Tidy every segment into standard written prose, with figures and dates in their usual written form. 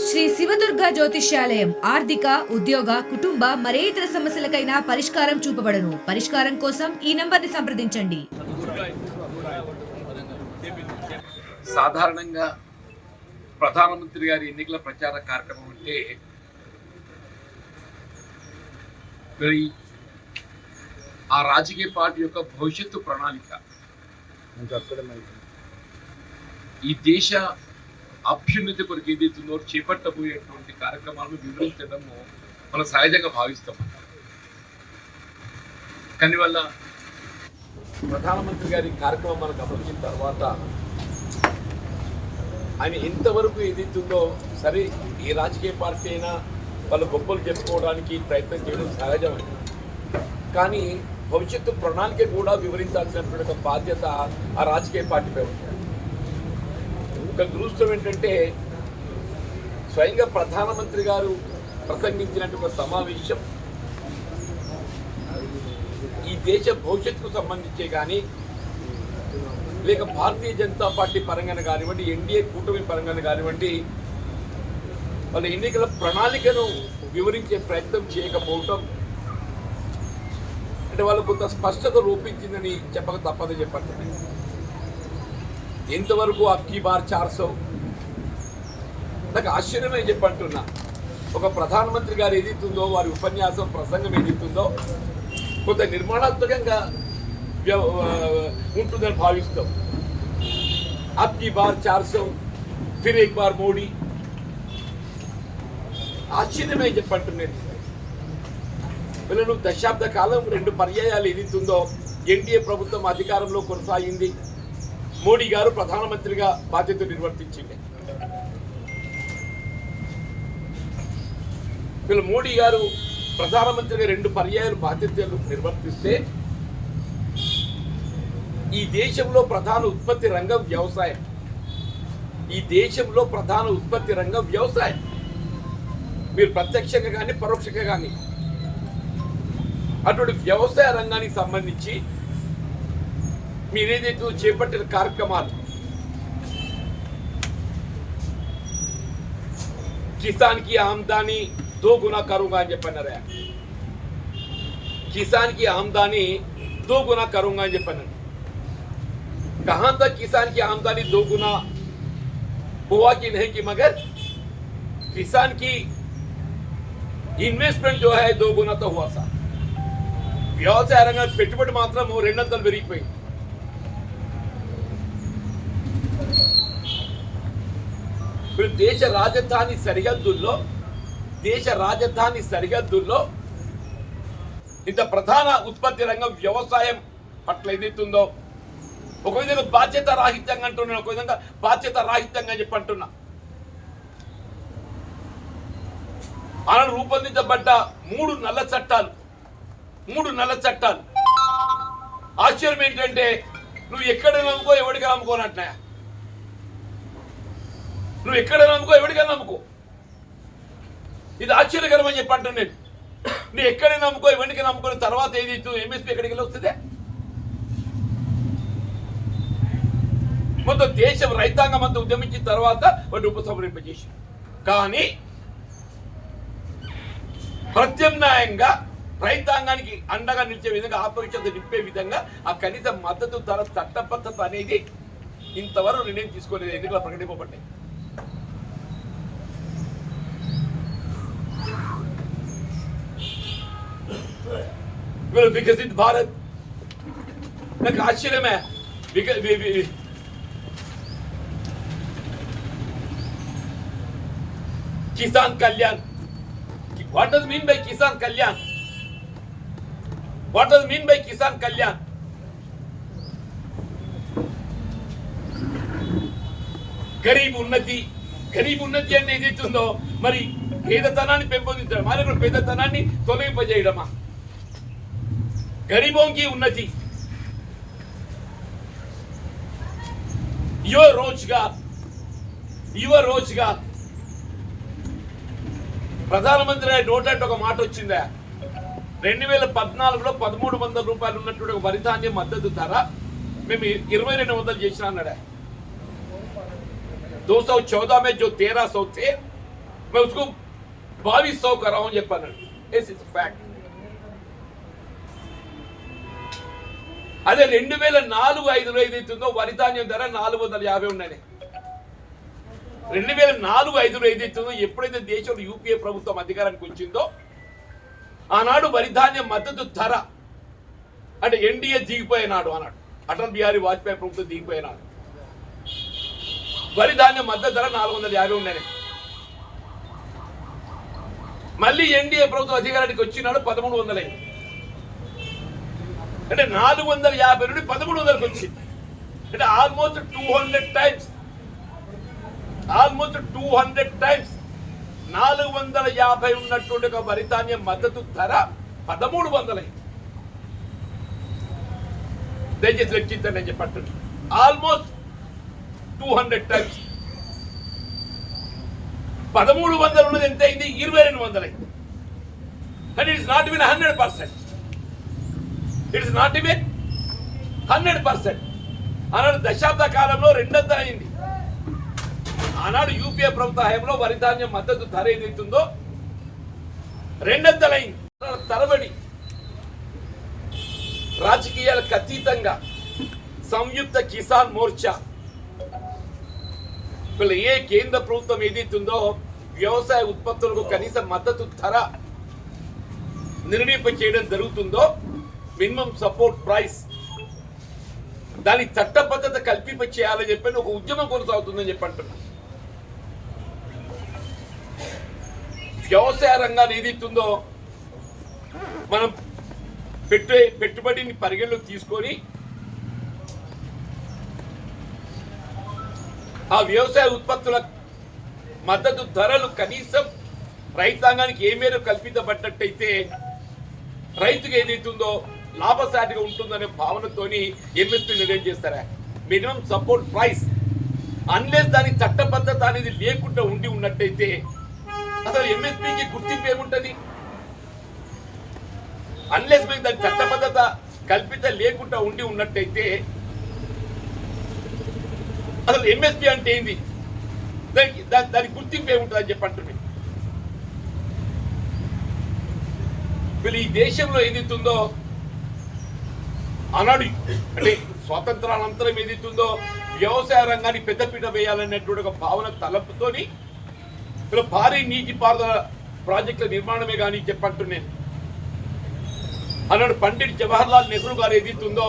శ్రీ శివదుర్గ జ్యోతిష్యాలయం ఆర్థిక ఉద్యోగ కుటుంబ మరే ఇతర సమస్యలకైనా పరిష్కారం చూపబడను. పరిష్కారం కోసం ఈ నంబర్ని సంప్రదించండి. సాధారణంగా ప్రధానమంత్రి గారి ఎన్నికల ప్రచార కార్యక్రమం అంటే మరి ఆ రాజకీయ పార్టీ యొక్క భవిష్యత్తు ప్రణాళిక, ఈ దేశ అభ్యున్నతి కొరకు ఏదైతుందో చేపట్టబోయేటువంటి కార్యక్రమాలను వివరించడము మనం సహజంగా భావిస్తాం. కానీ వల్ల ప్రధానమంత్రి గారి కార్యక్రమం మనం గమనించిన తర్వాత ఆయన ఎంతవరకు ఏదైతుందో సరే ఏ రాజకీయ పార్టీ అయినా వాళ్ళ గొప్పలు చెప్పుకోవడానికి ప్రయత్నం చేయడం సహజమే. కానీ భవిష్యత్తు ప్రణాళిక కూడా వివరించాల్సినటువంటి బాధ్యత ఆ రాజకీయ పార్టీపై ఉంటుంది. ఒక దురదృష్టం ఏంటంటే స్వయంగా ప్రధానమంత్రి గారు ప్రసంగించినటువంటి సమావేశం ఈ దేశ భవిష్యత్తుకు సంబంధించే కానీ లేక భారతీయ జనతా పార్టీ పరంగానే కానివ్వండి, ఎన్డీఏ కూటమి పరంగానే కానివ్వండి, వాళ్ళ ఎన్నికల ప్రణాళికను వివరించే ప్రయత్నం చేయకపోవటం అంటే వాళ్ళు కొంత స్పష్టత రూపించిందని చెప్పక తప్పదని చెప్పండి. ఎంతవరకు అబ్కీ బార్ 400 నాకు ఆశ్చర్యమే చెప్పంటున్నా. ఒక ప్రధానమంత్రి గారు ఏదైతుందో వారి ఉపన్యాసం ప్రసంగం ఏదైతుందో కొంత నిర్మాణాత్మకంగా ఉంటుందని భావిస్తాం. అబ్కీ బార్ 400 ఫిర్ ఏక్ బార్ మోడీ, ఆశ్చర్యమే చెప్పంటున్నాను. వీళ్ళను దశాబ్ద కాలం 2 పర్యాయాలు ఏదైతుందో ఎన్డీఏ ప్రభుత్వం అధికారంలో కొనసాగింది. మోడీ గారు ప్రధానమంత్రిగా బాధ్యత నిర్వర్తించింది. వీళ్ళు మోడీ గారు ప్రధానమంత్రిగా 2 పర్యాయాలు బాధ్యతలు నిర్వర్తిస్తే ఈ దేశంలో ప్రధాన ఉత్పత్తి రంగం వ్యవసాయం. ఈ దేశంలో ప్రధాన ఉత్పత్తి రంగం వ్యవసాయం. మీరు ప్రత్యక్షంగా కానీ పరోక్షంగా కానీ అటువంటి వ్యవసాయ రంగానికి సంబంధించి మీరేదైతే చేపట్టిన కార్యక్రమాలు किसान की आमदनी 2 गुना करूंगा అని చెప్పన్నారు. किसान की आमदनी 2 गुना करूंगा అని చెప్పన్నారు. कहां तक किसान की आमदनी 2 गुना हुआ कि नहीं कि मगर किसान की इन्वेस्टमेंट जो है 2 गुना तो हुआ सा. వ్యవసాయ రంగం పెట్టుబడి మాత్రం 200 పెరిగిపోయింది. దేశ రాజధాని సరిహద్దుల్లో ఇంత ప్రధాన ఉత్పత్తి రంగం వ్యవసాయం పట్ల ఏదైతుందో ఒక విధంగా బాధ్యత రాహిత్యంగా అంటున్నాను, ఒక విధంగా బాధ్యత రాహిత్యంగా చెప్పంటున్నా. ఆనాడు రూపొందించబడ్డ 3 నల్ల చట్టాలు ఆశ్చర్యం ఏంటంటే నువ్వు ఎక్కడ నమ్ముకో ఎవడికి నమ్ముకోనట్నా, నువ్వు ఎక్కడ నమ్ముకో ఎవడికైనా నమ్ముకో. ఇది ఆశ్చర్యకరం అని చెప్పంటాను నేను. నువ్వు ఎక్కడైనా నమ్ముకో ఎవరికి నమ్ముకున్న తర్వాత ఏది ఎంఎస్పీ ఎక్కడికి వెళ్ళి వస్తుంది? మొత్తం దేశం రైతాంగం అంతా ఉద్యమించిన తర్వాత వాటిని ఉపసంహరింపజేసి, కానీ ప్రత్యామ్నాయంగా రైతాంగానికి అండగా నిలిచే విధంగా ఆపవిషత్తు నింపే విధంగా ఆ కనీస మద్దతు ధర చట్టబద్ధత అనేది ఇంతవరకు నిర్ణయం తీసుకోలేదు. ఎన్నికల ప్రకటింపబడ్డాయి. विकसित भारत నాకు ఆశ్చర్యమే. किसान कल्याण, what does mean by किसान कल्याण? What does mean by किसान कल्याण? గరీబ్ ఉన్నతి అంటే ఏదైతుందో మరి పేదతనాన్ని పెంపొందించడం, మరి పేదతనాన్ని తొలగింపజేయడమా? गरीबों की उन्नति, युवा रोजगार. ప్రధానమంత్రి నోటంటే ఒక మాట వచ్చిందా, 2014లో 1300 రూపాయలు ఉన్నటువంటి ఒక వరి ధాన్యం మద్దతు ధర మేము 2200 చేసినా అన్నాడా. 214 में जो 1300 थे मैं उसको 2200 कर रहा हूं చెప్పాను. Yes it's fact. అదే 2004-05లో ఏదైతుందో వరి ధాన్యం ధర 450 ఉన్నాయి. 2004-05లో ఏదైతుందో ఎప్పుడైతే దేశంలో యూపీఏ ప్రభుత్వం అధికారానికి వచ్చిందో ఆనాడు వరి ధాన్యం మద్దతు ధర అంటే ఎన్డీఏ దిగిపోయినాడు అన్నాడు. అటల్ బిహారీ వాజ్పేయి ప్రభుత్వం దిగిపోయినాడు. వరి ధాన్యం మద్దతు ధర 450 ఉన్నాయి. మళ్ళీ ఎన్డీఏ ప్రభుత్వం అధికారానికి వచ్చినాడు 1300 అయింది. అంటే 450 నుండి 1300కి వచ్చింది. అంటే ఆల్మోస్ట్ 200 టైమ్స్ 450 ఉన్నటువంటి ఒక వరి ధాన్యం మద్దతు ధర 1300 అయింది. దయచేసి లెక్కించండి అని చెప్పండి. Almost 200 times. 1300 ఉన్నది ఎంత అయింది? 2200 అయింది. And it's not even 100%. It's not even 100%. ఆనాడు దశాబ్ద కాలంలో 200 అయింది. ఆనాడు యూపీఏ ప్రభుత్వ హయాంలో వరి ధాన్యం మద్దతు ధర ఏదైతుందో 200 అయింది. తరబడి రాజకీయాలకు అతీతంగా సంయుక్త కిసాన్ మోర్చా ఏ కేంద్ర ప్రభుత్వం ఏదైతుందో వ్యవసాయ ఉత్పత్తులకు కనీస మద్దతు ధర నిర్ణయింప చేయడం జరుగుతుందో మినిమం సపోర్ట్ ప్రైస్ దాని చట్టబద్ధత కల్పింప చేయాలని చెప్పి ఒక ఉద్యమం కొనసాగుతుందని చెప్పి అంటున్నా. వ్యవసాయ రంగాన్ని ఏదైతుందో మనం పెట్టుబడిని పరిగణలోకి తీసుకొని ఆ వ్యవసాయ ఉత్పత్తుల మద్దతు ధరలు కనీసం రైతాంగానికి ఏ మేరకు కల్పించబడ్డట్టయితే రైతుకు ఏదైతుందో లాభసాటిగా ఉంటుందనే భావనతోని ఎంఎస్పీ నిర్ణయం చేస్తారా. మినిమం సపోర్ట్ ప్రైస్ అన్లెస్ దాని చట్టబద్ధత అనేది లేకుండా ఉండి ఉన్నట్టయితే అసలు ఎంఎస్పీకి గుర్తింపు ఏముంటది? అన్లెస్ మీకు దాని చట్టబద్ధత కల్పిత లేకుండా ఉండి ఉన్నట్టయితే అసలు ఎంఎస్పీ అంటే ఏంది? దాని గుర్తింపు ఏముంటుంది అని చెప్పి అంటున్నాను. వీళ్ళు ఈ దేశంలో ఏదైతుందో ఆనాడు అంటే స్వాతంత్రానంతరం ఏదైతుందో వ్యవసాయ రంగాన్ని పెద్దపీట వేయాలనేటువంటి ఒక భావన తలపుతోని వీళ్ళు భారీ నీటిపారుదల ప్రాజెక్టుల నిర్మాణమే కానీ చెప్పంటున్నాను. ఆనాడు పండిట్ జవహర్లాల్ నెహ్రూ గారు ఏదైతుందో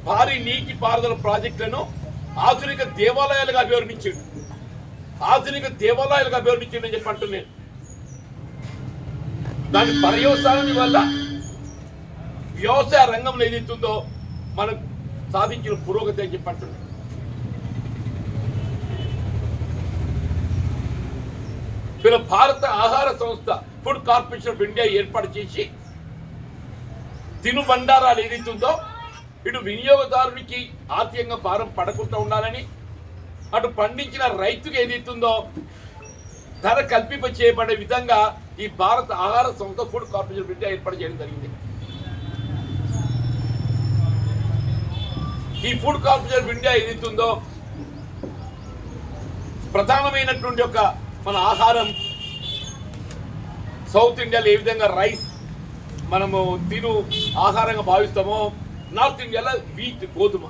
భారీ నీటిపారుదల ప్రాజెక్టులను ఆధునిక దేవాలయాలుగా అభివర్ణించాడు. అని చెప్పి అంటున్నాను. దాని పర్యవసానం వల్ల వ్యవసాయ రంగంలో ఏదైతుందో మనం సాధించిన పురోగతి అని చెప్పి అంటున్నాను. వీళ్ళ భారత ఆహార సంస్థ ఫుడ్ కార్పొరేషన్ ఆఫ్ ఇండియా ఏర్పాటు చేసి తినుబండారాలు ఏదైతుందో ఇటు వినియోగదారునికి ఆర్థికంగా భారం పడకుండా ఉండాలని అటు పండించిన రైతుకు ఏదైతుందో ధర కల్పింప చేయబడే విధంగా ఈ భారత ఆహార సంస్థ ఫుడ్ కార్పొరేషన్ ఆఫ్ ఇండియా ఏర్పాటు చేయడం జరిగింది. ఈ ఫుడ్ కార్పొరేషన్ ఆఫ్ ఇండియా ఏదైతుందో ప్రధానమైనటువంటి ఒక మన ఆహారం సౌత్ ఇండియాలో ఏ విధంగా రైస్ మనము తిను ఆహారంగా భావిస్తామో నార్త్ ఇండియాలో వీట్ గోధుమ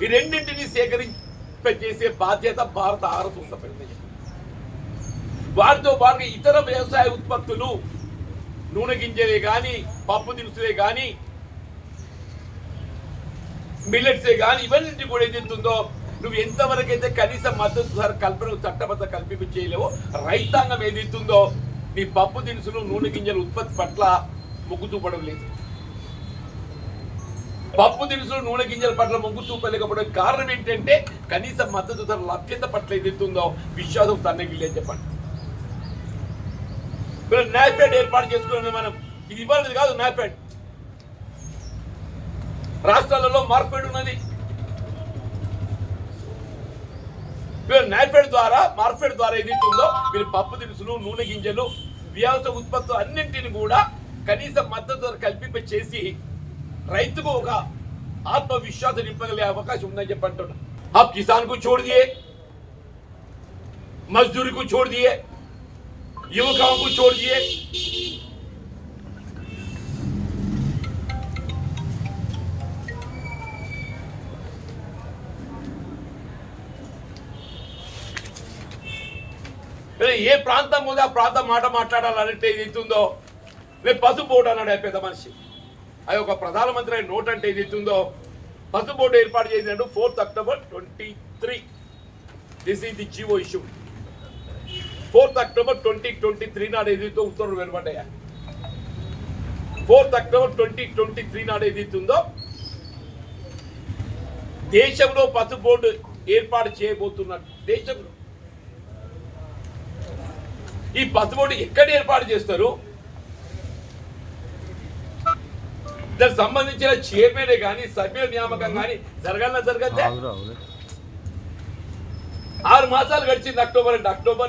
ఈ రెండింటిని సేకరింపజేసే బాధ్యత భారత ఆహార సంస్థ పెద్దది. వాటితో పాటుగా ఇతర వ్యవసాయ ఉత్పత్తులు నూనె గింజలే కానీ పప్పు దినుసులే కానీ మిల్లెట్సే కానీ ఇవన్నీ కూడా ఏదైతుందో నువ్వు ఎంతవరకు అయితే కనీస మద్దతు ధర కల్పన చట్టబద్ధ కల్పింప చేయలేవో రైతాంగం ఏదైతుందో నీ పప్పు దినుసులు నూనె గింజల ఉత్పత్తి పట్ల మొగ్గు చూపడం లేదు. పప్పు దినుసులు నూనె గింజల పట్ల మొగ్గు చూపలేకపోవడం కారణం ఏంటంటే కనీస మద్దతు ధర లభ్యత పట్ల ఏదైతుందో విశ్వాసం తన్నగిల్లి అని చెప్పండి. నాఫెడ్ ఏర్పాటు చేసుకున్నది మనం, ఇది ఇవ్వాలది కాదు. నాఫెడ్ రాష్ట్రాలలో మార్ఫెడ్ ఉన్నది. నాఫెడ్ ద్వారా మార్ఫెడ్ ద్వారా ఏదైతుందో వీళ్ళు పప్పు దినుసులు నూనె గింజలు వ్యవసాయ ఉత్పత్తులు అన్నింటిని కూడా కనీస మద్దతు ధర కల్పింప చేసి రైతుకు ఒక ఆత్మవిశ్వాసం నింపగలిగే అవకాశం ఉందని చెప్పి అంటున్నా. आप किसान को छोड़ दिए, मजदूरी को छोड़ दिए, युवकों को छोड़िए, ఏ ప్రాంతం మీద ఆ ప్రాంతం మాట మాట్లాడాలంటే ఏదైతుందో రేపు పసుపు బోర్డు అన్నాడు పెద్ద మనిషి. అది ఒక ప్రధానమంత్రి నోట్ అంటే ఏదైతుందో పసుపు బోర్డు ఏర్పాటు చేసినట్టు 4th October 23. This is the Jio issue. 4th October 2023 నాడు ఏదైతే ఉత్తర్వులు వెలువడ్డాయా 4th October 2023 నాడు ఏదైతుందో దేశంలో పసుపు బోర్డు ఏర్పాటు చేయబోతున్నట్టు. దేశంలో ఈ పసుపు బోర్డు ఎక్కడ ఏర్పాటు చేస్తారు? దానికి సంబంధించిన చైర్మనే కానీ సభ్యుల నియామకం కానీ జరగద్దే. 6 మాసాలు గడిచింది. అక్టోబర్,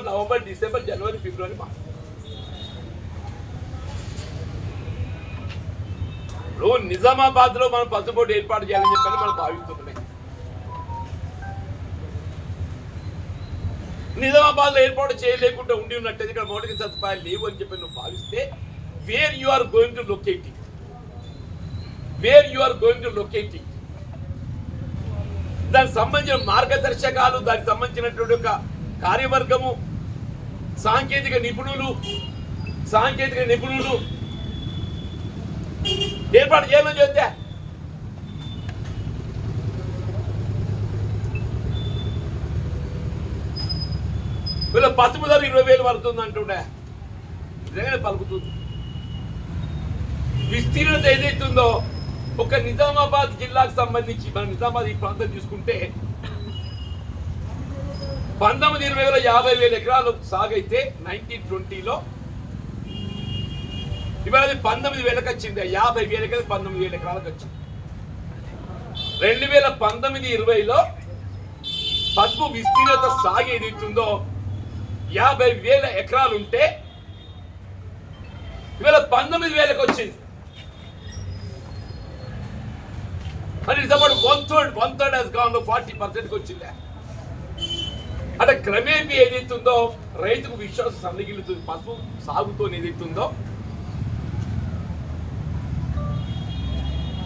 నవంబర్, డిసెంబర్, జనవరి, ఫిబ్రవరి, మార్చ్. నిజామాబాద్ లో మనం పసుపు బోర్డు ఏర్పాటు చేయాలని చెప్పని మనం భావిస్తున్నాం. నిజామాబాద్ లో ఏర్పాటు చేయలేకుండా ఉండి ఉన్నట్టు ఇక్కడ మౌలిక సదుపాయాలు లేవు అని చెప్పి నువ్వు భావిస్తే where you are going to locate దానికి సంబంధించిన మార్గదర్శకాలు, దానికి సంబంధించినటువంటి ఒక కార్యవర్గము, సాంకేతిక నిపుణులు ఏర్పాటు చేయాలని చెప్తే వీళ్ళ పసుపు ధర 20,000 పడుతుంది అంటుండే. నిజంగానే పలుకుతుంది. విస్తీర్ణత ఏదైతుందో ఒక నిజామాబాద్ జిల్లాకు సంబంధించి మన నిజామాబాద్ ఈ ప్రాంతం చూసుకుంటే 19-20 50,000 ఎకరాలు సాగైతే 1920లో ఇవాళ 19,000కి వచ్చింది. 50,000 ఎకరాలు 19,000 ఎకరాలకు వచ్చింది. 2019-20లో పసుపు విస్తీర్ణత సాగు ఏదైతుందో 50,000 ఎకరాలు ఉంటే ఇవాళ 19,000కి వచ్చింది. And it's about one third has gone to 40%కి వచ్చిందా. అంటే క్రమేపీ ఏదైతుందో రైతుకు విశ్వాసం సన్నగిలుతుంది. పసుపు సాగుతో ఏదైతుందో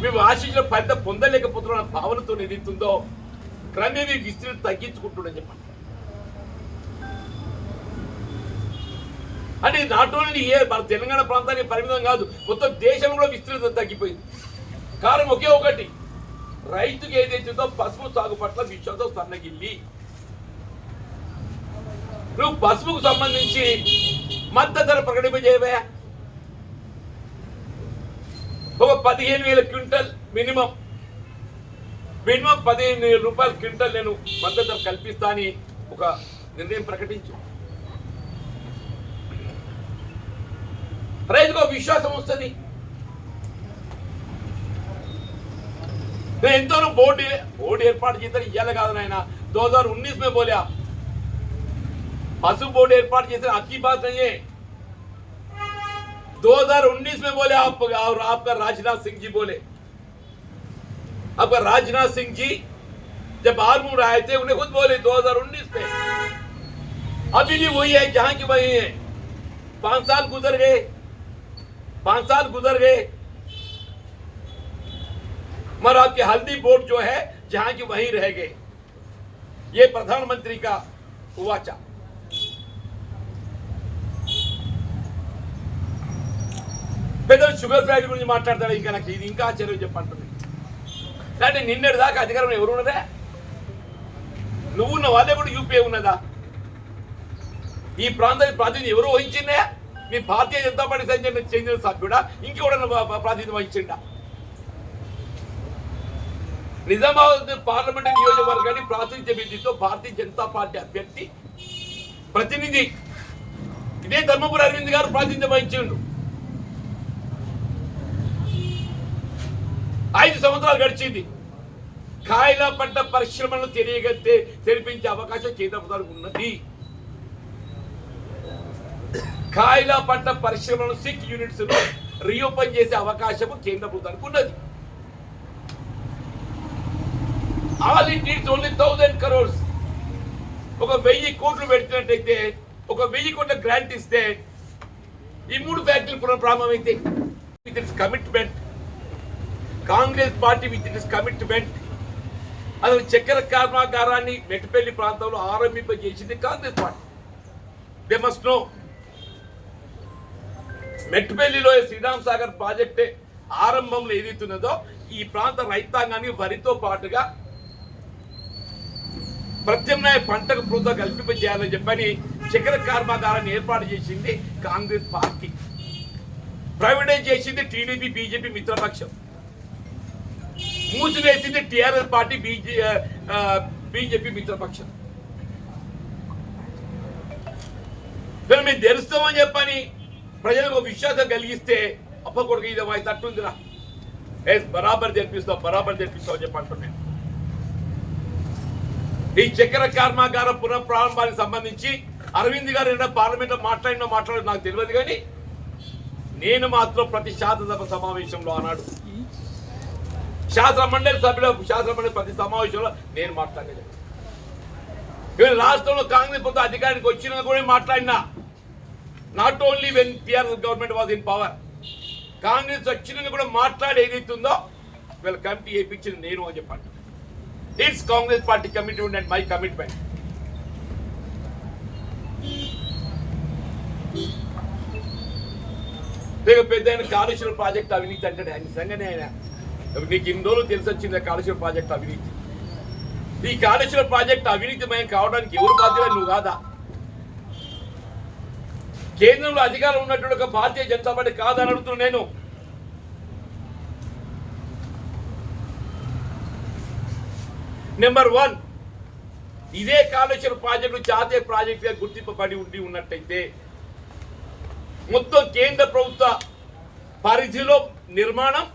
మేము ఆశించిన ఫలితం పొందలేకపోతున్న భావనతో ఏదైతుందో క్రమేపీ విస్తీర్ణత తగ్గించుకుంటుండని చెప్పండి. అంటే నాట్ ఓన్లీ మన తెలంగాణ ప్రాంతానికి పరిమితం కాదు, మొత్తం దేశంలో విస్తీర్ణత తగ్గిపోయింది. కారణం ఒకే ఒకటి, రైతుకి ఏదైతుందో పసుపు సాగు పట్ల విశ్వాసం సన్నగిల్లి. నువ్వు పసుపుకు సంబంధించి మద్దతు ధర ప్రకటింపజేయవా? ఒక 15,000 క్వింటల్ మినిమం 15,000 రూపాయల క్వింటల్ నేను మద్దతు ధర కల్పిస్తా అని ఒక నిర్ణయం ప్రకటించు. రైతుకు విశ్వాసం వస్తుంది. मैं ఎంతో बोर्ड ఏర్పాటు చేద్దాం ఇయ్యాలి కాదు నాయన. 2019 में बोलिया पशु बोर्ड ఏర్పాటు చేసిన अच्छी बात नहीं है. 2019 में बोले आप और आपका राजनाथ सिंह जी बोले. आपका राजनाथ सिंह जी जब आर्मूर आए थे उन्हें खुद बोले 2019 में. अभी भी वही है जहां की वही है. 5 साल गुजर गए मगर आपके हल्दी बोर्ड जो है जहां की वहीं रह गए. ये प्रधानमंत्री का वाचा. పెద్దలు షుగర్ ఫ్యాక్టరీ గురించి మాట్లాడతాడు. ఇంకా నాకు ఇది ఇంకా ఆశ్చర్యం చెప్పంటుంది. అంటే నిన్నటి దాకా అధికారంలో ఎవరు ఉన్నదా? నువ్వు ఉన్న వాళ్ళే కూడా యూపీఏ ఉన్నదా? ఈ ప్రాంతానికి ప్రాతినిధ్యం ఎవరు వహించిందే? మీ భారతీయ జనతా పార్టీ చెందిన సభ్యుడా ఇంకెవడన్నా ప్రాతినిధ్యం వహించిండా? నిజామాబాద్ పార్లమెంట్ నియోజకవర్గాన్ని ప్రాతినిధ్య విధితో భారతీయ జనతా పార్టీ అభ్యర్థి ప్రతినిధి ఇదే ధర్మపురి అరవింద్ గారు ప్రాతినిధ్యం వహించిండు. 5 సంవత్సరాలు గడిచింది. కాయల పంట పరిశ్రమలను తెరిపించే అవకాశం కేంద్ర ప్రభుత్వానికి ఉన్నది. కాయల పంట పరిశ్రమలను 6 యూనిట్స్ రీఓపెన్ చేసే అవకాశం కేంద్ర ప్రభుత్వానికి ఉన్నది. All it needs only 1000 crores. ఒక 1000 కోట్లు పెడుతున్నట్టయితే ఒక 1000 కోట్ల గ్రాంట్ ఇస్తే ఈ 3 ఫ్యాక్టరీలు పునఃప్రారంభమైతే with its commitment, Congress party with its commitment అసలు చక్కెర కర్మాగారాన్ని మెట్టిపల్లి ప్రాంతంలో ఆరంభింపజేసింది Congress party. They must know. మెట్టిపల్లిలో శ్రీరామ్ సాగర్ ప్రాజెక్టే ఆరంభంలో ఏదైతున్నదో ఈ ప్రాంత రైతాంగాన్ని వరితో పాటుగా ప్రత్యామ్నాయ పంటకు ప్రోత్సాహం కల్పింపజేయాలని చెప్పని చక్కెర కర్మాగారాన్ని ఏర్పాటు చేసింది కాంగ్రెస్ పార్టీ. ప్రైవేటైజ్ చేసింది టీడీపీ బీజేపీ మిత్రపక్షం. మూసివేసింది టీఆర్ఎస్ పార్టీ బీజేపీ మిత్రపక్షం. మేము తెలుస్తామని చెప్పని ప్రజలకు విశ్వాసం కలిగిస్తే అప్పకొడుకు ఇది మా తట్టుందిరా, బరాబర్ జరిపిస్తాం చెప్పి అంటున్నాను. ఈ చక్కెర కర్మాగార పునఃప్రారంభానికి సంబంధించి అరవింద్ గారు ఏదైనా పార్లమెంట్లో మాట్లాడో నాకు తెలియదు, కానీ నేను మాత్రం ప్రతి శాసనసభ సమావేశంలో అన్నాడు, శాసనమండలి ప్రతి సమావేశంలో నేను మాట్లాడలేదు. రాష్ట్రంలో కాంగ్రెస్ ప్రభుత్వం అధికారానికి వచ్చినా కూడా మాట్లాడినా. Not only when TRS government was in power, Congress వచ్చినా కూడా మాట్లాడి ఏదైతుందో వీళ్ళ కమిటీ వేయించింది నేను అని చెప్పండి. It's Congress party commitment and my commitment. పెద్ద కాళేశ్వరం ప్రాజెక్ట్ అవినీతి అంటాడు. ఆయన నిజంగానే ఆయన నీకు ఇన్ని రోజులు తెలిసి వచ్చింది కాళేశ్వరం ప్రాజెక్ట్ అవినీతి. ఈ కాళేశ్వరం ప్రాజెక్ట్ అవినీతిమయం కావడానికి ఎవరు బాధ్యత? నువ్వు కాదా? కేంద్రంలో అధికారం ఉన్నటువంటి ఒక భారతీయ జనతా పార్టీ కాదని అడుగుతున్నాను నేను. నెంబర్ 1, ఇదే కాళేశ్వరం ప్రాజెక్టు జాతీయ ప్రాజెక్టుగా గుర్తింపబడి ఉన్నట్టయితే మొత్తం కేంద్ర ప్రభుత్వ పరిధిలో నిర్మాణం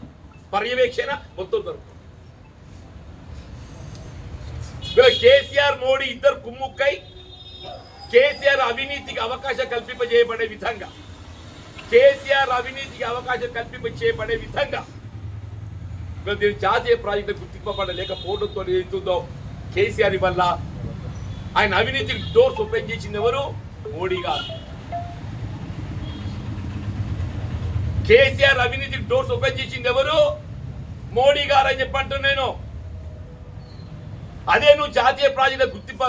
పర్యవేక్షణ మొత్తం దొరుకుతుంది. కేసీఆర్ మోడీ ఇద్దరు కుమ్ముక్కై కేసీఆర్ అవినీతికి అవకాశం కల్పింపజేయబడే విధంగా దీని జాతీయ ప్రాజెక్టు గుర్తింపబడలేకపోవడంతో ఏతుందో కేసీఆర్ వల్ల ఆయన అవినీతికి డోర్స్ ఓపెన్ చేసింది ఎవరు? మోడీ గారు. కేసీఆర్ అవినీతికి డోర్స్ ఓపెన్ చేసింది ఎవరు? మోడీ గారు అని చెప్పంటున్నా నేను. అదే నువ్వు జాతీయ ప్రాజెక్టు గుర్తింప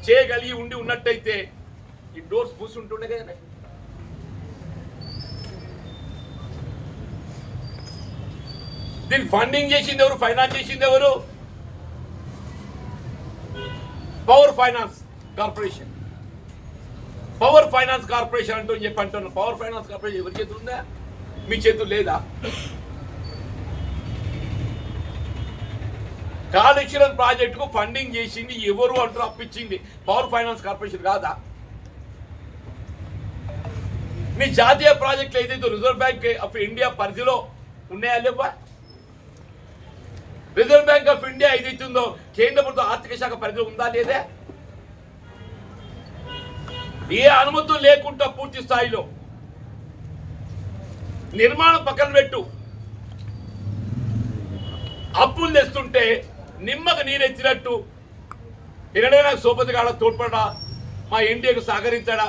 చేయగలిగి ఉన్నట్టయితే ఈ డోర్స్ పూసుంటుండే కదా. దీన్ని ఫండింగ్ చేసింది ఎవరు? ఫైనాన్స్ చేసింది ఎవరు? Power finance corporation. Power finance corporation అంటూ చెప్పి అంటున్నా. పవర్ ఫైనాన్స్ కార్పొరేషన్ ఎవరి చేతులు ఉందా? మీ చేతులు లేదా? కాళేశ్వరం ప్రాజెక్టుకు ఫండింగ్ చేసింది ఎవరు అంటూ అప్పించింది పవర్ ఫైనాన్స్ కార్పొరేషన్ కాదా? మీ జాతీయ ప్రాజెక్టులు ఏదైతే రిజర్వ్ బ్యాంక్ ఆఫ్ ఇండియా పరిధిలో ఉన్నాయా లేవా? రిజర్వ్ బ్యాంక్ ఆఫ్ ఇండియా ఏదైతుందో కేంద్ర ప్రభుత్వ ఆర్థిక శాఖ పరిధిలో ఉందా లేదా? ఏ అనుమతులు లేకుండా పూర్తి స్థాయిలో నిర్మాణం పక్కన పెట్టు, అప్పులు తెస్తుంటే నిమ్మకు నీరెత్తినట్టు ఎక్కడైనా సోపతి కాడ తోడ్పడా, మా ఎన్డీఏకు సహకరించాడా?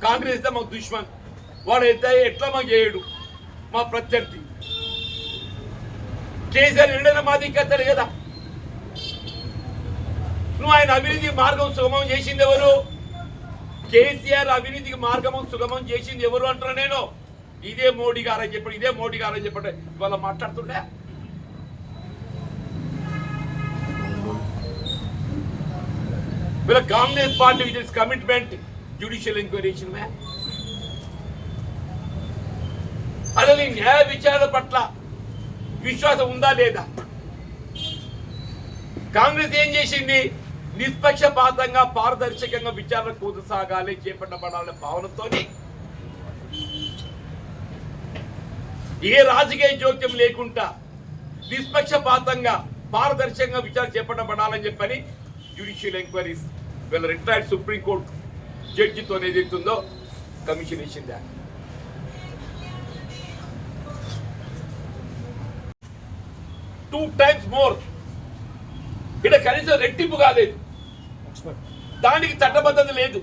కాంగ్రెస్ అయితే మాకు దుష్మన్, వాడు అయితే ఎట్లా మాకు చేయడు మా ప్రత్యర్థి. కేసీఆర్ ఎన్నడైనా మా దిక్కెత్తాడు కదా. నువ్వు ఆయన అవినీతికి మార్గం సుగమం చేసింది ఎవరు? కేసీఆర్ అవినీతికి మార్గం సుగమం చేసింది ఎవరు అంటున్నా నేను. ఇదే మోడీ గారు అని చెప్పండి, ఇవాళ మాట్లాడుతుండే. వీళ్ళ Congress party with its commitment judicial enquiry చేసిన అసలు ఈ న్యాయ విచారణ పట్ల విశ్వాసం ఉందా లేదా? కాంగ్రెస్ ఏం చేసింది? నిష్పక్షపాతంగా పారదర్శకంగా విచారణ కొనసాగాలి, చేపట్టబడాలనే భావనతో ఏ రాజకీయ జోక్యం లేకుండా నిష్పక్షపాతంగా పారదర్శకంగా విచారణ చేపట్టబడాలని చెప్పని జ్యుడిషియల్ ఎంక్వైరీస్ వీళ్ళ రిటైర్డ్ సుప్రీంకోర్టు జడ్జితో ఏదైతుందో కమిషన్ ఇచ్చిందా. 2 times more. ఇక్కడ కనీసం రెట్టింపు కాలేదు, దానికి చట్టబద్ధత లేదు.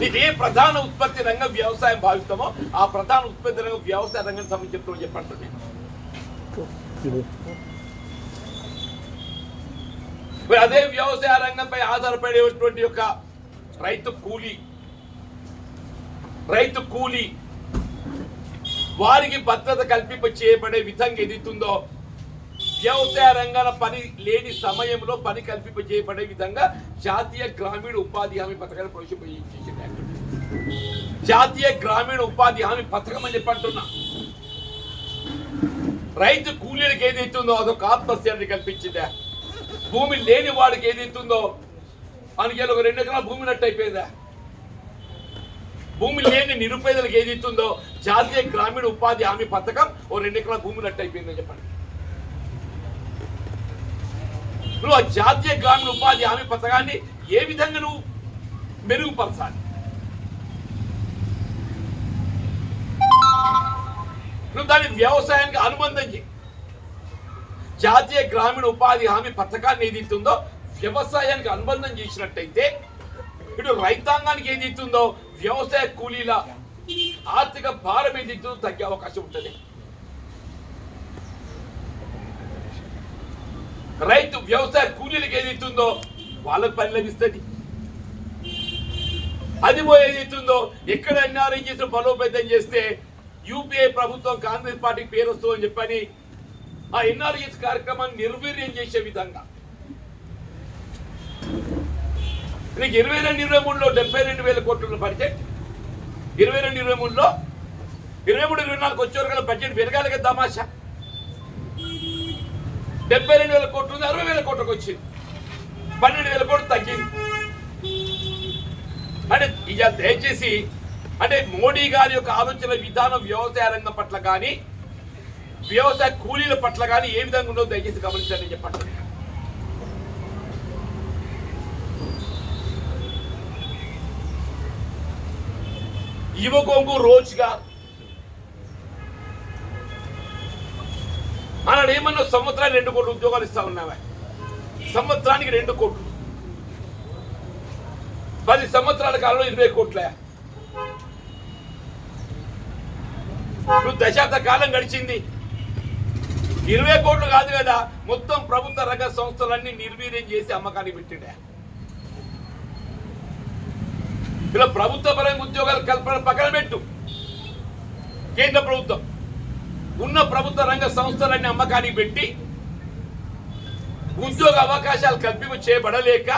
ఇది ఏ ప్రధాన ఉత్పత్తి రంగం వ్యవసాయం భావిస్తామో ఆ ప్రధాన ఉత్పత్తి రంగం వ్యవసాయ రంగం సంబంధించి చెప్పండి. మరి అదే వ్యవసాయ రంగంపై ఆధారపడేటువంటి యొక్క రైతు కూలీ వారికి భద్రత కల్పింప చేయబడే విధంగా ఏదైతుందో వ్యవసాయ రంగాల పని లేని సమయంలో పని కల్పింప చేయబడే విధంగా జాతీయ గ్రామీణ ఉపాధి హామీ పథకాన్ని ప్రవేశపెట్టించింది. జాతీయ గ్రామీణ ఉపాధి హామీ పథకం అని చెప్పంటున్నా. రైతు కూలీలకు ఏదైతుందో అదొక ఆత్మస్థైర్యాన్ని కల్పించిందా. భూమి లేని వాడికి ఏదైతుందో ఆయనకి ఒక 2 ఎకరాల భూమి నట్టు అయిపోయిందా. భూమి లేని నిరుపేదలకు ఏదైతుందో జాతీయ గ్రామీణ ఉపాధి హామీ పథకం ఓ 2 ఎకరాల భూమి నట్టు అయిపోయిందని చెప్పండి. నువ్వు ఆ జాతీయ గ్రామీణ ఉపాధి హామీ పథకాన్ని ఏ విధంగా నువ్వు మెరుగుపరచాలి? నువ్వు దాన్ని వ్యవసాయానికి అనుబంధం చేయి. జాతీయ గ్రామీణ ఉపాధి హామీ పథకాన్ని ఏదైతుందో వ్యవసాయానికి అనుబంధం చేసినట్టయితే ఇటు రైతాంగానికి ఏదైతుందో వ్యవసాయ కూలీల ఆర్థిక భారం ఏదైతుందో తగ్గే అవకాశం ఉంటుంది. రైతు వ్యవసాయ కూలీలకు ఏదైతుందో వాళ్ళకి పని లభిస్తుంది. అది ఏదైతుందో ఎక్కడ ఎన్ఆర్ఐ చేసిన బలోపేతం చేస్తే యూపీఏ ప్రభుత్వం కాంగ్రెస్ పార్టీ పేరు వస్తుందని చెప్పని ఆ ఎన్ఆర్ఎస్ కార్యక్రమాన్ని నిర్వీర్యం చేసే విధంగా నీకు 22-23లో 72,000 కోట్ల బడ్జెట్, 22-23లో 23-24 వచ్చేవారు కదా బడ్జెట్ పెరగాలి కదా. తమాషా 72,000 కోట్లు ఉంది, 60,000 కోట్లకు వచ్చింది, 12,000 కోట్లు తగ్గింది. అంటే ఇక దయచేసి అంటే మోడీ గారి యొక్క ఆలోచన విధానం వ్యవసాయ రంగం పట్ల కానీ వ్యవసాయ కూలీల పట్ల కానీ ఏ విధంగా ఉండదో దయచేసి గమనించండి చెప్పండి. యువకొంగు రోజుగా మనం ఏమన్నా సంవత్సరానికి 2 కోట్ల ఉద్యోగాలు ఇస్తా ఉన్నావా? సంవత్సరానికి 2 కోట్లు, 10 సంవత్సరాల కాలంలో 20 కోట్లే. నువ్వు దశాబ్ద కాలం గడిచింది, 20 కోట్లు కాదు కదా, మొత్తం ప్రభుత్వ రంగ సంస్థలన్నీ నిర్వీర్యం చేసి అమ్మకానికి పెట్టిండే. ఇలా ప్రభుత్వ పరంగా ఉద్యోగాల కల్పన పక్కన పెట్టు. కేంద్ర ప్రభుత్వం ఉన్న ప్రభుత్వ రంగ సంస్థలన్నీ అమ్మకానికి పెట్టి ఉద్యోగ అవకాశాలు కల్పింపు చేయబడలేక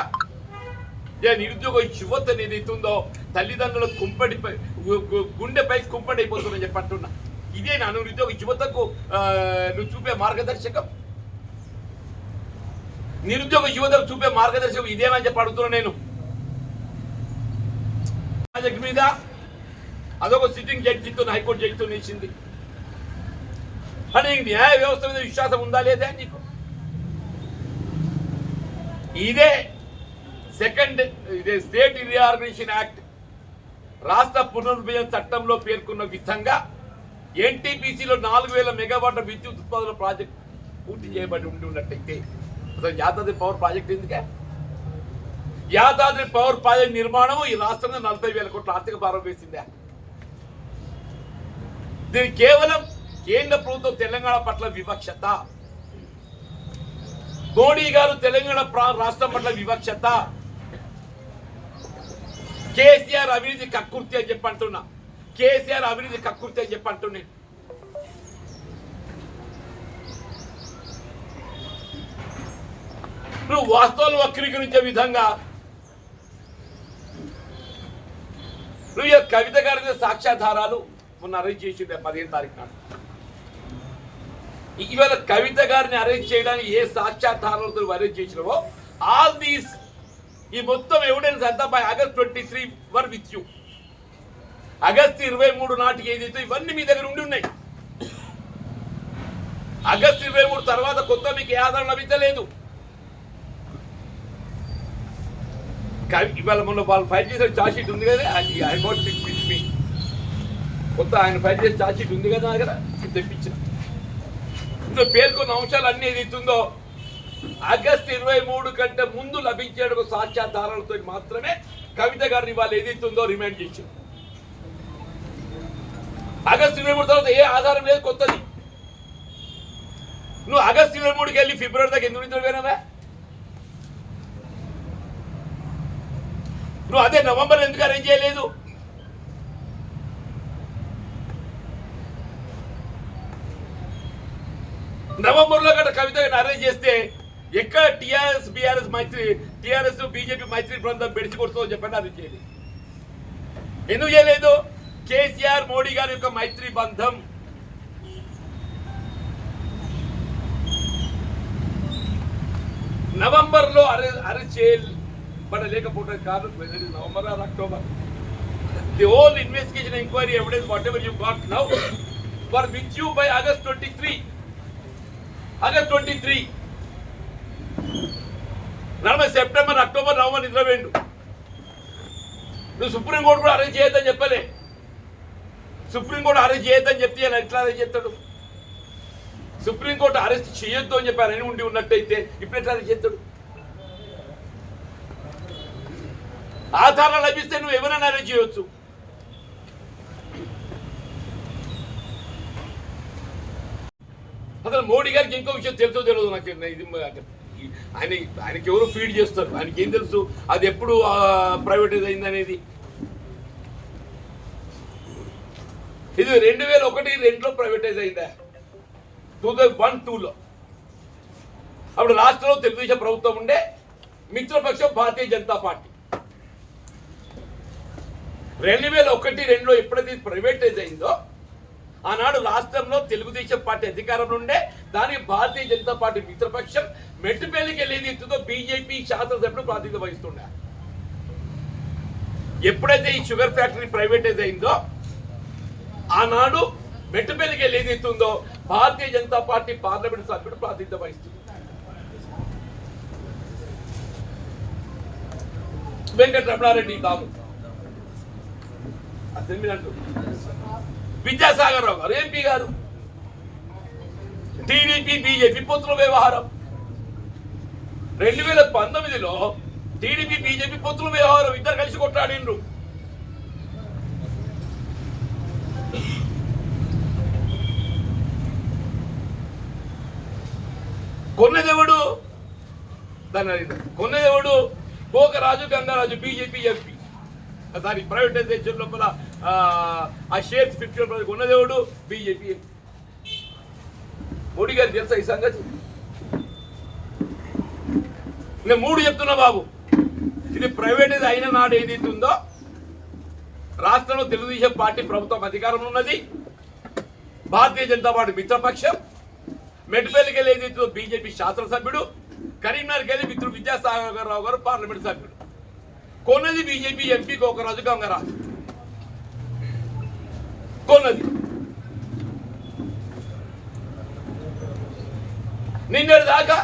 నిరుద్యోగ యువత ఏదైతుందో తల్లిదండ్రుల గుండెపై కుంపడి అయిపోతుందని చెప్పంటున్నా. ఇదే నా నిరుద్యోగ యువతకు నువ్వు చూపే మార్గదర్శకం? నిరుద్యోగ యువతకు చూపే మార్గదర్శకం ఇదేనని చెప్పి అడుగుతున్నా నేను. ప్రాజెక్ట్ మీద అదొక సిట్టింగ్ జడ్జితో హైకోర్టు జడ్జితో వేసింది అంటే నీకు న్యాయ వ్యవస్థ మీద విశ్వాసం ఉందా లేదా నీకు? ఇదే స్టేట్ రీఆర్గనైజేషన్ యాక్ట్ రాష్ట్ర పునర్విభజన చట్టంలో పేర్కొన్న విధంగా ఎన్టీపీసీలో 4,000 మెగావాట్ల విద్యుత్ ఉత్పాదన ప్రాజెక్ట్ పూర్తి చేయబడి ఉన్నట్టయితే అసలు యాదాద్రి పవర్ ప్రాజెక్ట్ ఎందుకే? యాదాద్రి పవర్ ప్రాజెక్ట్ నిర్మాణం ఈ రాష్ట్రంలో 40,000 కోట్ల ఆర్థిక భారం వేసిందే. దీనికి కేవలం కేంద్ర ప్రభుత్వం తెలంగాణ పట్ల వివక్షత, మోడీ గారు తెలంగాణ రాష్ట్రం పట్ల వివక్షత, కేసీఆర్ అవినీతి కక్కుర్తి అని చెప్పంటున్నా. కేసీఆర్ అవినీతి కక్కుర్తి అని చెప్పంటున్నా. నువ్వు వాస్తవాలు వక్రీకరించే విధంగా నువ్వు కవిత గారి సాక్ష్యాధారాలు మొన్న అరెస్ట్ చేసిండే 15 తారీఖు నాడు. ఇవాళ కవిత గారిని అరెస్ట్ చేయడానికి ఏ సాక్ష్యాధారాలతో అరెస్ట్ చేసినావో ఆల్ దీస్ ఈ మొత్తం ఎవిడెన్స్ అంతా by August 23 were with you. August 23 నాటికి ఏదైతే ఇవన్నీ మీ దగ్గర ఉండి ఉన్నాయి. ఆగస్టు 23 తర్వాత కొత్త మీకు ఏ ఆధారం లభించలేదు. ఇవాళ మొన్న వాళ్ళు ఫైల్ చేసిన ఛార్జ్ షీట్ ఉంది కదా, కొత్త ఆయన ఫైల్ చేసిన ఛార్జ్ షీట్ ఉంది కదా దగ్గర తెప్పించిన. ఇందులో పేర్కొన్న అంశాలు అన్నీ ఏదైతుందో ఆగస్టు 23 కంటే ముందు లభించే సాక్ష్యాధారాలతో మాత్రమే కవిత గారిని వాళ్ళు ఏదైతుందో రిమాండ్ చేశారు. ఆగస్టు 23 తర్వాత ఏ ఆధారం లేదు కొత్తది. నువ్వు ఆగస్టు 23కి వెళ్ళి ఫిబ్రవరి దాకా ఎందుకు నిద్రపోయినావా? నువ్వు అదే నవంబర్ ఎందుకు అరేంజ్ చేయలేదు? నవంబర్లో గట్రా కవిత అరేంజ్ చేస్తే ఎక్కడ టీఆర్ఎస్ బీఆర్ఎస్ మైత్రి, టీఆర్ఎస్ బీజేపీ మైత్రి బృందం బెడిసి కొడుతుందని చెప్పండి, అరేంజ్ చేయలేదు. ఎందుకు చేయలేదు? కేసీఆర్ మోడీ గారి యొక్క మైత్రి బంధం నవంబర్లో అరెస్ట్ చేయలేకపోవడానికి కారణం whether is November or October. The whole investigation enquiry evidence whatever you got now for which you by August 23 నలభై సెప్టెంబర్ అక్టోబర్ నవంబర్ నిద్రపోయిండు. నువ్వు సుప్రీంకోర్టు కూడా అరెస్ట్ చేయొద్దని చెప్పలే. సుప్రీంకోర్టు అరెస్ట్ చేయొద్దని చెప్తే ఎట్లా అరెస్ట్ చేస్తాడు? సుప్రీంకోర్టు అరెస్ట్ చేయొద్దు అని చెప్పి ఆయన ఉండి ఉన్నట్టయితే ఇప్పుడు ఎట్లా అరెస్ట్ చేస్తాడు? ఆధారాలు లభిస్తే నువ్వు ఎవరైనా అరెస్ట్ చేయవచ్చు. అసలు మోడీ గారికి ఇంకో విషయం తెలుసో తెలియదు నాకు. ఇది ఆయనకి ఎవరు ఫీడ్ చేస్తారు, ఆయనకి ఏం తెలుసు అది ఎప్పుడు ప్రైవేటైజ్ అయింది అనేది. ఇది 2001-2లో ప్రైవేటైజ్ అయిందా? 2001-2లో అప్పుడు రాష్ట్రంలో తెలుగుదేశం ప్రభుత్వం ఉండే, మిత్రపక్షం భారతీయ జనతా పార్టీ. 2001-2లో ఎప్పుడైతే ప్రైవేటైజ్ అయిందో ఆనాడు రాష్ట్రంలో తెలుగుదేశం పార్టీ అధికారంలో ఉండే, దానికి భారతీయ జనతా పార్టీ మిత్రపక్షం మెట్టుపల్లికి వెళ్ళేది ఎత్తుతో బీజేపీ శాసనసభ్యుడు ప్రాతినిధ్యం వహిస్తుండే. ఎప్పుడైతే ఈ షుగర్ ఫ్యాక్టరీ ప్రైవేటైజ్ అయిందో ఆనాడు మెట్టుపల్లికి వెళ్ళేది ఎత్తుందో భారతీయ జనతా పార్టీ పార్లమెంట్ సభ్యుడు ప్రాతినిధ్యం వహిస్తుంది. వెంకటరమణారెడ్డి తాము అసెంబ్లీ అంటూ విద్యాసాగర్ రావు గారు ఎంపీ గారు, టీడీపీ బీజేపీ పొత్తుల వ్యవహారం. 2019లో టీడీపీ బీజేపీ పొత్తుల వ్యవహారం ఇద్దరు కలిసి కొట్లాడిండ్రు. కొన్నదెవడు? కొన్నదెవడు? Gokaraju Gangaraju BJP MP. దాని ప్రైవేటైజేషన్ లోపల ఆ షేర్స్ 50% ఉన్నదేవుడు బీజేపీ. మోడీ గారు తెలుసా ఈ సంగతి? నేను 3 చెప్తున్నా బాబు. ఇది ప్రైవేటైజ్ అయిన నాడు ఏదైతే ఉందో రాష్ట్రంలో తెలుగుదేశం పార్టీ ప్రభుత్వం అధికారంలో ఉన్నది, భారతీయ జనతా పార్టీ మిత్రపక్షం, మెట్టుపల్లికి వెళ్ళి ఏదైతే బీజేపీ శాసనసభ్యుడు, కరీంనగర్కి వెళ్ళి మిత్రుడు విద్యాసాగర్ రావు గారు పార్లమెంట్ సభ్యుడు. కొన్నది బీజేపీ ఎంపీ గోకరాజు గంగరాజు. కొన్నది నిన్నటి దాకా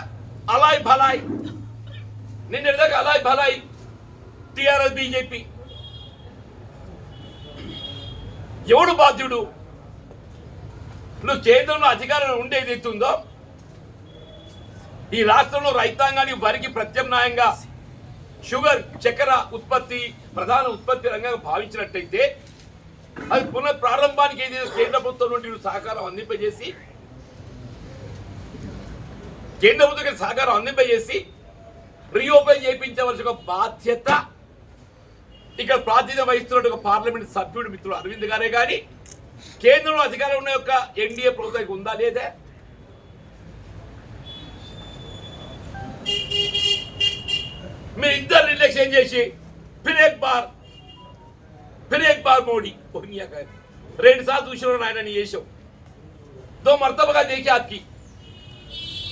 అలాయ్ భలాయ్ టిఆర్ఎస్ బీజేపీ. ఎవడు బాధ్యుడు? నువ్వు కేంద్రంలో అధికారంలో ఉండేది ఎత్తుందో ఈ రాష్ట్రంలో రైతాంగానికి వరికి ప్రత్యామ్నాయంగా షుగర్ చక్కెర ఉత్పత్తి ప్రధాన ఉత్పత్తి రంగంగా భావించినట్టయితే అది పునః ప్రారంభానికి ఏదైతే కేంద్ర ప్రభుత్వం నుండి సహకారం అందింపజేసి రీఓపెన్ చేయించవలసిన ఒక బాధ్యత ఇక్కడ ప్రాతినిధ్యం వహిస్తున్న పార్లమెంట్ సభ్యుడు మిత్రుడు అరవింద్ గారే కానీ కేంద్రంలో అధికారం ఉన్న యొక్క ఎన్డీఏ ప్రభుత్వానికి ఉందా లేదా? మీరు ఇద్దరు నిర్లక్ష్యం చేసి ఫిర్ ఏక్ బార్ మోడీ 2 साल दूसरों ने आयना नहीं ये शो 2 मर्तबा का देखिए आपकी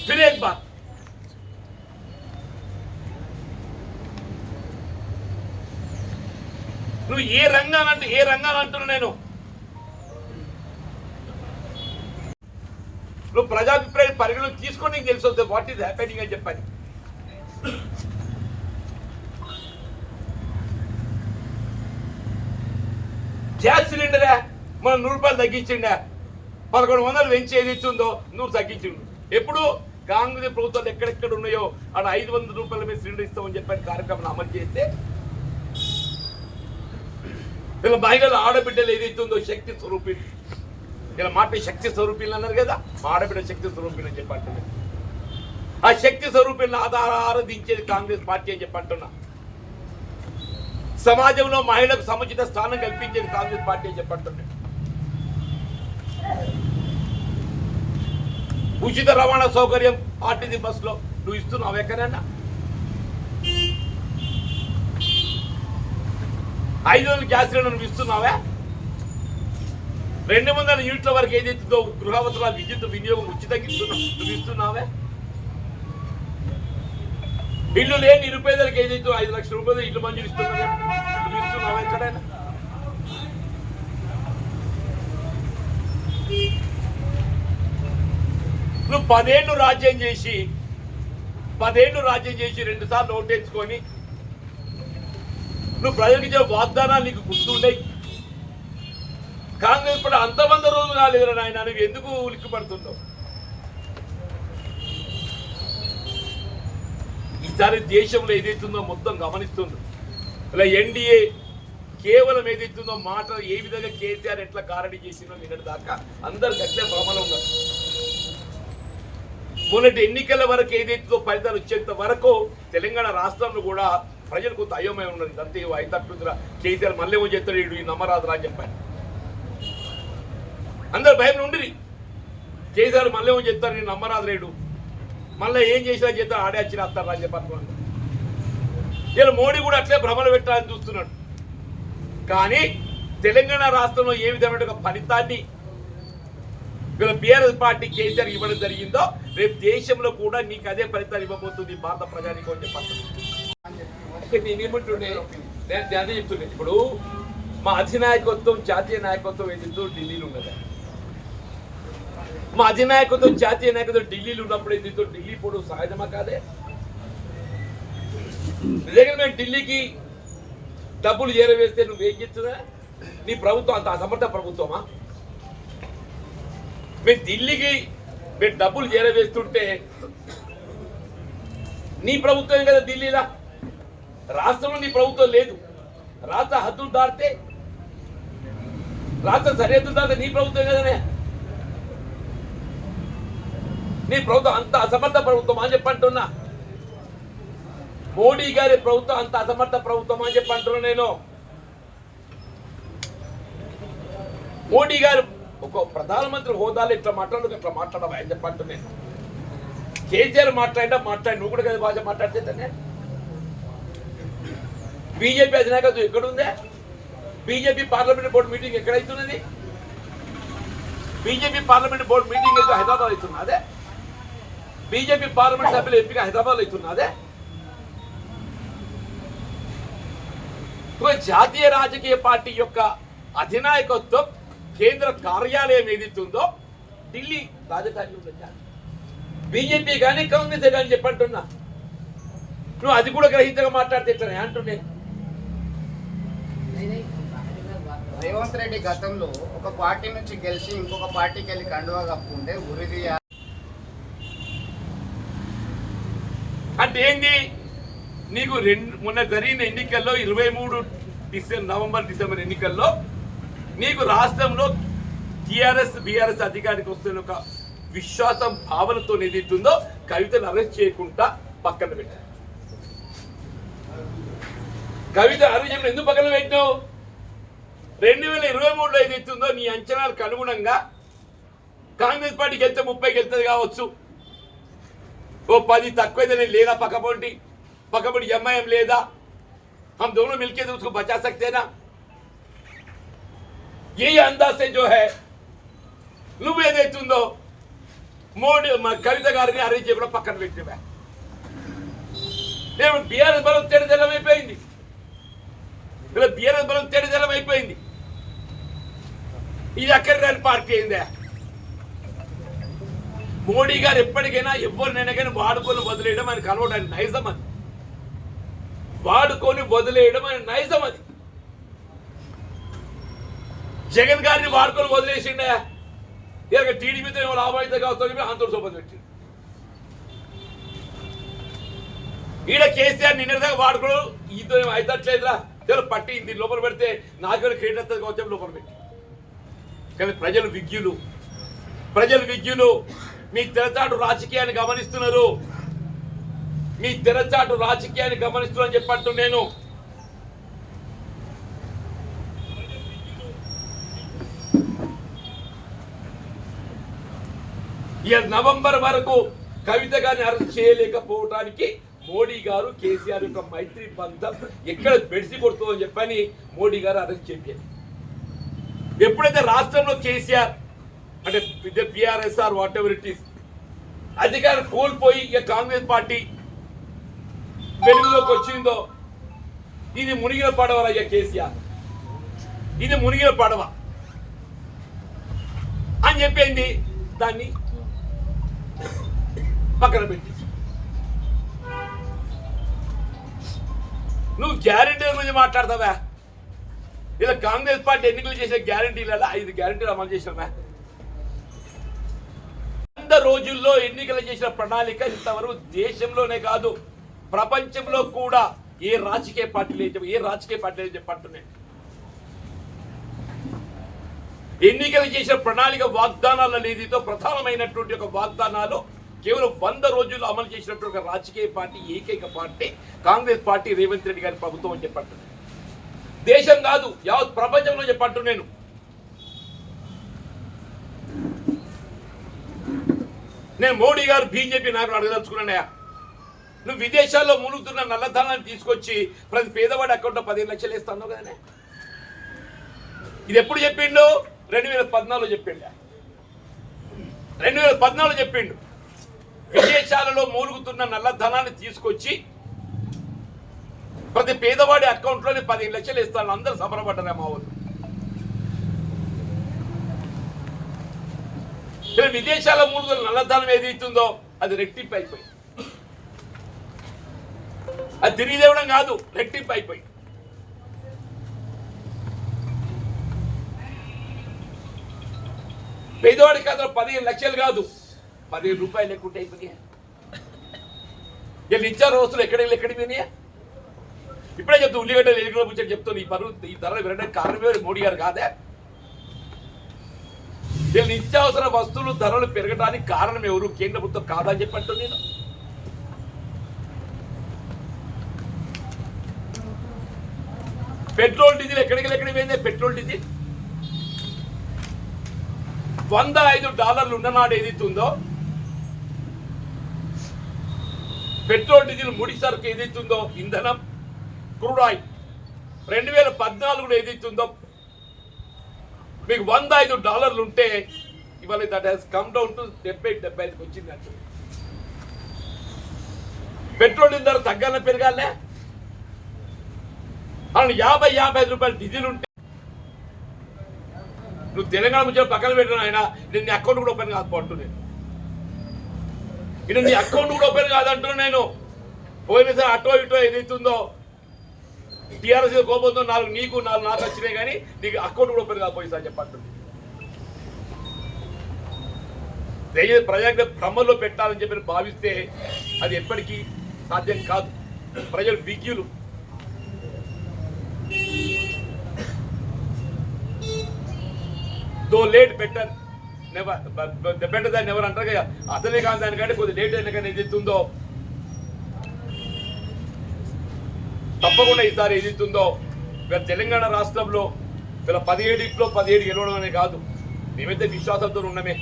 फिर एक बार నువ్వు ఏ రంగాన్ని అంటున్నా నేను నువ్వు ప్రజాభిప్రాయం పరిగణలోకి తీసుకొని నీకు తెలిసి వస్తుంది వాట్ ఈస్ హ్యాపెనింగ్ అని చెప్పని. గ్యాస్ సిలిండరే మనం 100 రూపాయలు తగ్గించిండే 1100 పెంచి ఏది ఇచ్చిందో 100 తగ్గించిండు. ఎప్పుడు కాంగ్రెస్ ప్రభుత్వాలు ఎక్కడెక్కడ ఉన్నాయో ఆడ 500 రూపాయల మీద సిలిండర్ ఇస్తామని చెప్పని కార్యక్రమం అమలు చేస్తే ఇలా మహిళల ఆడబిడ్డలు ఏదైతే ఉందో శక్తి స్వరూపిణి, ఇలా మాట శక్తి స్వరూపిణి అన్నారు కదా, ఆడబిడ్డ శక్తి స్వరూపిణి అని చెప్పంటున్నా. ఆ శక్తి స్వరూపిణి ఆరాధించేది కాంగ్రెస్ పార్టీ అని చెప్పంటున్నా. సమాజంలో మహిళలకు సముచిత స్థానం కల్పించేది కాంగ్రెస్ పార్టీ అని చెప్పంటున్నా. ఉచిత రవాణా సౌకర్యం ఆర్టీసీ బస్సులో నువ్వు ఇస్తున్నావు ఎక్కడైనా? 500 గ్యాస్ సిలిండర్ నువ్వు ఇస్తున్నావా? 200 యూనిట్ల వరకు ఏదైతుందో గృహవసరాల విద్యుత్ వినియోగం ఉచితంగా ఇస్తున్నావు, నువ్వు ఇస్తున్నావా? ఇల్లు లేని నిరుపేదలకు ఏదైతే 5 లక్షల రూపాయలు ఇల్లు మంజూరు ఇస్తున్నావా, నువ్వు ఇస్తున్నావా ఎక్కడైనా? నువ్వు 10 ఏళ్ళు రాజ్యం చేసి 2 సార్లు ఓటేసుకొని నువ్వు ప్రజలకు ఇచ్చే వాగ్దానాలు నీకు గుర్తుండే. కాంగ్రెస్ పార్టీ అంత 100 రోజులు కాలేదురా నాయన, నువ్వు ఎందుకు ఉలిక్కిపడుతున్నావు? ఈసారి దేశంలో ఏదైతుందో మొత్తం గమనిస్తుంది. ఇలా ఎన్డీఏ కేవలం ఏదైతుందో మాట ఏ విధంగా కేసీఆర్ ఎట్లా కారడి చేసిందో నిన్నటి దాకా అందరికి అట్లే భ్రమలో ఉన్నారు. మొన్నటి ఎన్నికల వరకు ఏదైతుందో ఫలితాలు వచ్చేంత వరకు తెలంగాణ రాష్ట్రంలో కూడా ప్రజలు కొంత అయోమయం ఉన్నది. అంతే అయితట్టుందిరా కేసీఆర్ మళ్ళీ ఏమో చెప్తాడు ఈ నమ్మరాదురా అని చెప్పాను. అందరు భయం ఉండిరి, కేసీఆర్ మళ్ళీ ఏమో చెప్తారు నేను నమ్మరాదు రేడు, మళ్ళీ ఏం చేసినా చేస్తారు ఆడే వచ్చి రాస్తారా అని చెప్పారు. ఇలా మోడీ కూడా అట్లే భ్రమలు పెట్టాలని చూస్తున్నాడు. కానీ తెలంగాణ రాష్ట్రంలో ఏ విధమైన ఒక ఫలితాన్ని వీళ్ళ బీఆర్ఎస్ పార్టీ కేసీఆర్ ఇవ్వడం జరిగిందో రేపు దేశంలో కూడా నీకు అదే ఫలితాలు ఇవ్వబోతుంది భారత ప్రజానికం అని చెప్పారు. నేనేమంటుండే నేను అదే చెప్తుండే, ఇప్పుడు మా అధినాయకత్వం జాతీయ నాయకత్వం ఏదైతుందో ఢిల్లీలో ఉన్నదా, మా అధినాయకత్వం జాతీయ నాయకత్వం ఢిల్లీలో ఉన్నప్పుడు ఏదైతే ఢిల్లీ పోవడం సహజమా కాదే? నిజంగా మేము ఢిల్లీకి డబ్బులు చేరవేస్తే నువ్వేం చేస్తున్నా? నీ ప్రభుత్వం అంత అసమర్థ ప్రభుత్వమా? మేము ఢిల్లీకి మేము డబ్బులు చేరవేస్తుంటే నీ ప్రభుత్వం కదా ఢిల్లీలా, రాష్ట్రంలో నీ ప్రభుత్వం లేదు. రాష్ట్ర హద్దులు దాటితే రాష్ట్ర సరిహద్దులు దాటితే నీ ప్రభుత్వం కదనే. నీ ప్రభుత్వం అంత అసమర్థ ప్రభుత్వం అని చెప్పంటున్నా. మోడీ గారి ప్రభుత్వం అంత అసమర్థ ప్రభుత్వం అని చెప్పంటున్నా. నేను మోడీ గారు ఒక ప్రధానమంత్రి హోదాలో ఇట్లా మాట్లాడవా అని చెప్పంటున్నాను. కేసీఆర్ మాట్లాడి నువ్వు కూడా కదా భాష మాట్లాడితే బీజేపీ అధినాయకత్వం ఎక్కడుందే? బీజేపీ పార్లమెంట్ బోర్డు మీటింగ్ ఎక్కడైతున్నది? బీజేపీ పార్లమెంట్ బోర్డు మీటింగ్ అయితే హైదరాబాద్ అవుతున్నదే. బీజేపీ పార్లమెంట్ సభ్యులు ఎంపిక హైదరాబాద్ అవుతున్నదే. జాతీయ రాజకీయ పార్టీ యొక్క అధినాయకత్వం కేంద్ర కార్యాలయం ఏదైతుందో ఢిల్లీ రాజధాని ఉండదు. బీజేపీ కానీ కాంగ్రెస్ కానీ చెప్పంటున్నా. నువ్వు అది కూడా గ్రహించగా మాట్లాడితే ఇట్లా అంటుండే. రేవంత్ రెడ్డి గతంలో ఒక పార్టీ నుంచి గెలిచి ఇంకొక పార్టీకి వెళ్ళి కండువా కప్పుకుంటే ఉరిది అంటే ఏంది? నీకు మొన్న జరిగిన ఎన్నికల్లో 23 నవంబర్ డిసెంబర్ ఎన్నికల్లో నీకు రాష్ట్రంలో టీఆర్ఎస్ బీఆర్ఎస్ అధికారికి వస్తున్న ఒక విశ్వాసం భావనతో ఏదైతుందో కవితను అరెస్ట్ చేయకుండా పక్కన పెట్టారు. కవిత అరెస్ట్ ఎందుకు పక్కన పెట్టినావు? 2023లో ఏదైతుందో నీ అంచనాలకు అనుగుణంగా కాంగ్రెస్ పార్టీకి వెళ్తే 30 వెళ్తుంది కావచ్చు, ఓ 10 తక్కువైతే లేదా, పక్కపొంటి ఎంఐఎం లేదా, हम दोनों मिलकर तो उसको बचा सकते हैं ना. यही अंदाज से जो है నువ్వు ఏదైతుందో మోడీ కవిత గారిని అరెస్ట్ చేయడం పక్కన పెట్టివా? బీఆర్ఎస్ బలం తెడదెల్లం అయిపోయింది. ఇలా బీఆర్ఎస్ బలం తెడదెల్లం అయిపోయింది. ఇది అక్కడ రాని పార్టీ అయిందా? మోడీ గారు ఎప్పటికైనా ఎవరినైనా కానీ వాడుకొని వదిలేయడం ఆయన కలవడానికి నైజం అది. వాడుకొని వదిలేయడం ఆయన నైజం అది. జగన్ గారిని వాడుకొని వదిలేసిండే ఇక టీడీపీతో ఏమో లాభం అయితే కావచ్చు అంతటి సోపతి పెట్టింది. ఈడ కేసీఆర్ నిన్నదాకా వాడుకోడు ఈతో అవుతట్లేదురా చలో పట్టి దీని లోపల పెడితే నాకు క్రెడిట్ వస్తుంది కావచ్చు లోపల పెట్టి. కానీ ప్రజలు విజ్ఞులు మీ తెరచాటు రాజకీయాన్ని గమనిస్తున్నారు, మీ తెరచాటు రాజకీయాన్ని గమనిస్తున్నారని చెప్పట్టు నేను. ఈ నవంబర్ వరకు కవిత గారిని అరెస్ట్ చేయలేకపోవడానికి మోడీ గారు కేసీఆర్ యొక్క మైత్రి బంధం ఎక్కడ బెడిసి కొడుతుందని చెప్పని మోడీ గారు అరెస్ట్ చేయాలి. ఎప్పుడైతే రాష్ట్రంలో కేసీఆర్ అంటే పిఆర్ఎస్ఆర్ వాట్ ఎవర్ ఇట్ ఈస్ అధికారం కోల్పోయి ఇక కాంగ్రెస్ పార్టీ వెలుగులోకి వచ్చిందో ఇది మునిగిన పడవరయ్యా కేసీఆర్, ఇది మునిగిన పడవ అని చెప్పింది. దాన్ని పక్కన పెట్టి నువ్వు గ్యారంటీల గురించి మాట్లాడతావా? ఇలా కాంగ్రెస్ పార్టీ ఎన్నికలు చేసిన గ్యారంటీలలో 5 గ్యారంటీలు అమలు చేసినవా? 100 రోజుల్లో ఎన్నికలు చేసిన ప్రణాళిక ఇంతవరకు దేశంలోనే కాదు ప్రపంచంలో కూడా ఏ రాజకీయ పార్టీలు చెప్పంటున్నాయి. ఎన్నికలు చేసిన ప్రణాళిక వాగ్దానాల నిధితో ప్రధానమైనటువంటి ఒక వాగ్దానాలు కేవలం 100 రోజుల్లో అమలు చేసినటువంటి ఒక రాజకీయ పార్టీ ఏకైక పార్టీ కాంగ్రెస్ పార్టీ రేవంత్ రెడ్డి గారి ప్రభుత్వం అని చెప్పంటున్నాను. దేశం కాదు యావత్ ప్రపంచంలో చెప్పంటు నేను. మోడీ గారు బీజేపీ నాయకులు అడగదలుచుకున్నానయా, నువ్వు విదేశాల్లో మునుగుతున్న నల్లధనాన్ని తీసుకొచ్చి ప్రతి పేదవాడి అకౌంట్లో 15 లక్షలు వేస్తాను కదనే. ఇది ఎప్పుడు చెప్పిండు? 2014 చెప్పిండు. 2014 చెప్పిండు. విదేశాలలో మూలుగుతున్న నల్లధనాన్ని తీసుకొచ్చి ప్రతి పేదవాడి అకౌంట్లోనే 15 లక్షలు ఇస్తాను. అందరూ సంబరపడ్డారా మా వాళ్ళు. విదేశాల మూలుగుతున్న నల్లధనం ఏదైతుందో అది రెట్టింపు అయిపోయి, అది తిరిగి తేవడం కాదు, రెట్టింపు అయిపోయి. పేదవాడి ఖాతాలో 15 లక్షలు కాదు 15 రూపాయలు ఎక్కువ అయిపోయినాయా? వీళ్ళు ఇచ్చారు వస్తువులు ఎక్కడికి పోయినాయా? ఇప్పుడే చెప్తా ఉల్లిగడ్డలు ఎలుకల పుచ్చని చెప్తాను. ఈ ధరలు పెరగడానికి కారణమే మోడీ గారు కాదే. వీళ్ళు నిత్యావసర వస్తువులు ధరలు పెరగడానికి కారణం ఎవరు? కేంద్ర ప్రభుత్వం కాదని చెప్పంటూ నేను. పెట్రోల్ డీజిల్ ఎక్కడికి పోయిందే? పెట్రోల్ డీజిల్ $105 ఉన్ననాడు ఏదైతుందో పెట్రోల్ డీజిల్ ముడి సరుకు ఏదైతుందో ఇంధనం క్రూడ్ ఆయిల్ 2014 ఏదైతుందో మీకు $105 ఉంటే ఇవాళ that has come down to 70-75 వచ్చింది. అంటే పెట్రోల్ ధర తగ్గాలని పెరగాలే. అవును 50-55 రూపాయలు డీజిల్ ఉంటే నువ్వు తెలంగాణ నుంచి పక్కన పెట్టిన ఆయన నేను నీ అకౌంట్ కూడా ఓపెన్ కాదు అంటున్నాను. నేను నీ అకౌంట్ కూడా ఓపెన్ కాదంటున్నా నేను. పోయినసారి అటో ఇటో ఏదైతుందో టీఆర్ఎస్ కోపంతో 4 నీకు 4 నాకు వచ్చినాయి, కానీ నీకు అకౌంట్ కూడా ఓపెన్ కాదు పోయిసారి చెప్పంటుంది. దయచేసి ప్రజలకు భ్రమలో పెట్టాలని చెప్పి భావిస్తే అది ఎప్పటికీ సాధ్యం కాదు. ప్రజలు విజ్ఞులు. దో లేట్ బెటర్ నెవర్, బెటర్ దాన్ని ఎవరు అంటారు కదా. అసలే కాదు దానికంటే కొద్ది లేట్ అయినా కానీ ఏదైతుందో తప్పకుండా ఈసారి ఏదైతుందో వీళ్ళ తెలంగాణ రాష్ట్రంలో వీళ్ళ 17 గెలవడం అనే కాదు, మేమైతే విశ్వాసంతో ఉన్నామే.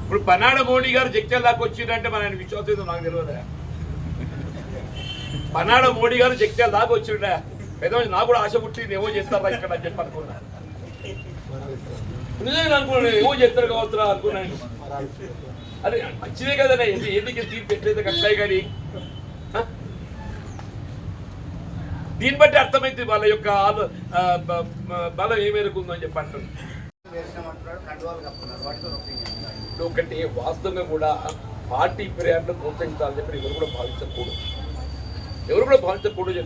ఇప్పుడు పనాడ మోడీ గారు జగిత్యాల దాకా వచ్చిందంటే మన ఆయన విశ్వాసం నాకు తెలియదా? పనాడ మోడీ గారు జగిత్యాల దాకా వచ్చిండా పెద్ద నాకు కూడా ఆశ పుట్టింది ఏమో చేస్తారా ఇక్కడ అని చెప్పి అనుకున్నా. నిజంగా అనుకున్నాను ఏమో చేస్తారు కావచ్చు అనుకున్నాను. అదే మంచిదే కదన్నా, ఎన్నికలు తీర్పు ఎట్లయితే కట్టాయి. కానీ దీన్ని బట్టి అర్థమైంది వాళ్ళ యొక్క బలం ఏ మేరకు ఉందో అని చెప్పి అంటున్నాను. ఒకటి వాస్తవంగా కూడా పార్టీ ఫిర్యాదులు ప్రోత్సహించాలని చెప్పి ఎవరు కూడా భావించకూడదు.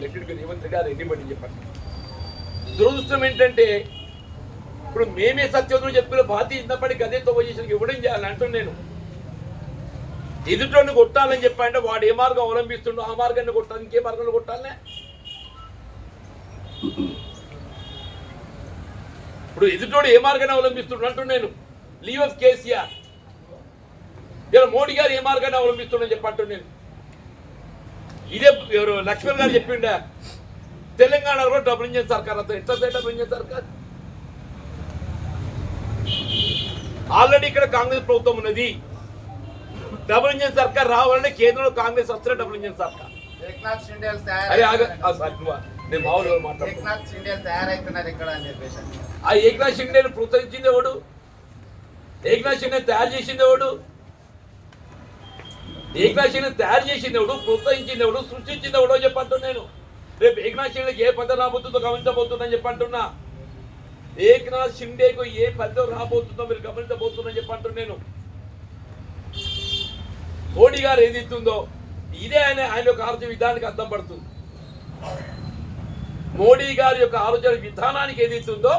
లెక్కడికి రేవంత్ రెడ్డి అది ఎన్ని బట్టి చెప్పండి. దురదృష్టం ఏంటంటే ఇప్పుడు మేమే సత్యోదరు చెప్పిన భారతీయ జనతా పార్టీకి అదే పొజిషన్కి ఇవ్వడం చేయాలని అంటున్నాను నేను. ఎదుటోని కొట్టాలని చెప్పంటే వాడు ఏ మార్గం అవలంబిస్తుండో ఆ మార్గాన్ని కొట్టాలి, ఇంకే మార్గంలో కొట్టాలనే. ఇప్పుడు ఎదుటోడు ఏ మార్గాన్ని అవలంబిస్తుండ అంటున్నాను నేను. Leave of KCR. ఇలా మోడీ గారు ఏ మార్గాన్ని అవలంబిస్తుండని చెప్పంటున్నాను నేను. ఇదే ఎవరు లక్ష్మణ్ గారు చెప్పిండ తెలంగాణలో డబుల్ ఇంజన్ సర్కార్ అంతా ఎట్లా డబుల్ ఇంజన్ సర్కార్. ఆల్రెడీ ఇక్కడ కాంగ్రెస్ ప్రభుత్వం ఉన్నది. డబుల్ ఇంజన్ సర్కార్ రావాలంటే కేంద్రంలో కాంగ్రెస్ వస్తే డబుల్ ఇంజన్ సర్కార్. ఏక్నాథ్ షిండే నేను మామూలుగా మాట్లాడుతున్నా. ఏక్నాథ్ షిండే తయారైతున్నారు ఇక్కడ అని చెప్పేసి. ఆ ఏక్నాథ్ షిండేని ప్రోత్సహించింది ఎవడు? ఏక్నాథ్ షిండే తయారు చేసింది ఎవడు? ఏక్నాథ్ షిండే తయారు చేసింది ఎవడు? ప్రోత్సహించింది ఎవడు? సృష్టించింది ఎవడో చెప్పంటున్నా నేను. రేపు ఏక్నాథ్ షిండేకి ఏ పదం రాబోతుందో గమనించబోతుందని చెప్పంటున్నా. ఏక్నాథ్ షిండేకు ఏ పదం రాబోతుందో మీరు గమనించబోతుందని చెప్పంటున్నా నేను. మోడీ గారు ఏది ఇస్తుందో ఇదే ఆయన యొక్క ఆలోచన విధానానికి అర్థం పడుతుంది. మోడీ గారి యొక్క ఆలోచన విధానానికి ఏది ఇస్తుందో